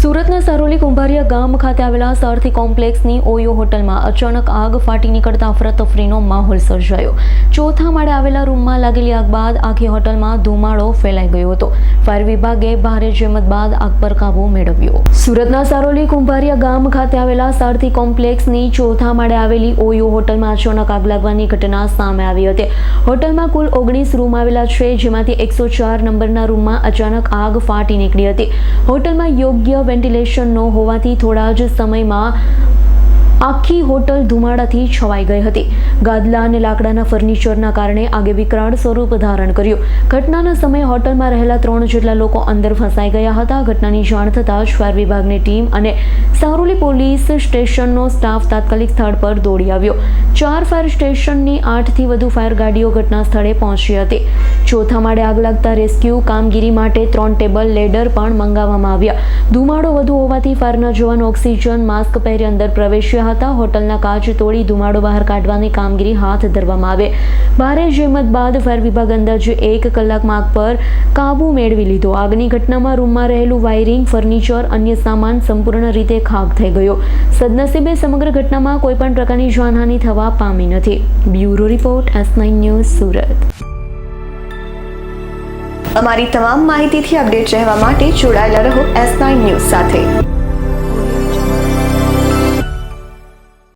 સુરતના સરોલી કુંભારિયા ગામ ખાતે આવેલા સારથી કોમ્પ્લેક્સની ઓયો હોટલમાં અચાનક આગ ફાટી નીકળતા અફરાતફરીનો માહોલ સર્જાયો। ચોથા માળે આવેલા રૂમમાં લાગેલી આગ બાદ આખી હોટલમાં ધુમાડો ફેલાઈ ગયો હતો। ફાયર વિભાગે ભારે જહેમત બાદ આગ પર કાબુ મેળવ્યો। સુરતના સરોલી કુંભારિયા ગામ ખાતે આવેલા સારથી કોમ્પ્લેક્સની ચોથા માળે આવેલી ઓયો હોટલમાં અચાનક આગ લાગવાની ઘટના સામે આવી હતી। હોટલમાં કુલ 19 રૂમ આવેલા છે, જેમાંથી 104 નંબરના રૂમમાં અચાનક આગ ફાટી નીકળી હતી। હોટલમાં યોગ્ય વેન્ટિલેશન ન હોવાથી થોડા જ સમયમાં આખી હોટલ ધુમાડાથી છવાઈ ગઈ હતી। ગાદલા અને લાકડાના ફર્નિચરના કારણે આગે વિકરાળ સ્વરૂપ ધારણ કર્યું। ઘટનાના સમયે હોટલમાં રહેલા 3 જેટલા લોકો અંદર ફસાઈ ગયા હતા। ઘટનાની જાણ થતાં જ ફાયર વિભાગની ટીમ અને સારોલી પોલીસ સ્ટેશનનો સ્ટાફ તાત્કાલિક સ્થળ પર દોડી આવ્યો। 4 ફાયર સ્ટેશનની 8થી વધુ ફાયર ગાડીઓ ઘટના સ્થળે પહોંચી હતી। ચોથા માળે આગ લાગતા રેસ્ક્યુ કામગીરી માટે 3 ટેબલ લેડર પણ મંગાવવામાં આવ્યા। ધુમાડો વધુ હોવાથી ફાયરના જવાનો ઓક્સિજન માસ્ક પહેરી અંદર પ્રવેશ્યા હતા। હોટલના કાચ તોડી ધુમાડો બહાર કાઢવાની કામગીરી હાથ ધરવામાં આવે। ભારે જહેમત બાદ ફાયર વિભાગ અંદાજે 1 કલાકમાં આગ પર કાબુ મેળવી લીધો। આગની ઘટનામાં રૂમમાં રહેલું વાયરિંગ, ફર્નિચર, અન્ય સામાન સંપૂર્ણ રીતે ખાક થઈ ગયો। સદનસીબે સમગ્ર ઘટનામાં કોઈપણ પ્રકારની જાનહાનિ થવા પામી નથી। Bureau report S9 news Surat. અમારી તમામ માહિતીથી અપડેટ રહેવા માટે જોડાયેલા રહો S9 ન્યૂઝ સાથે।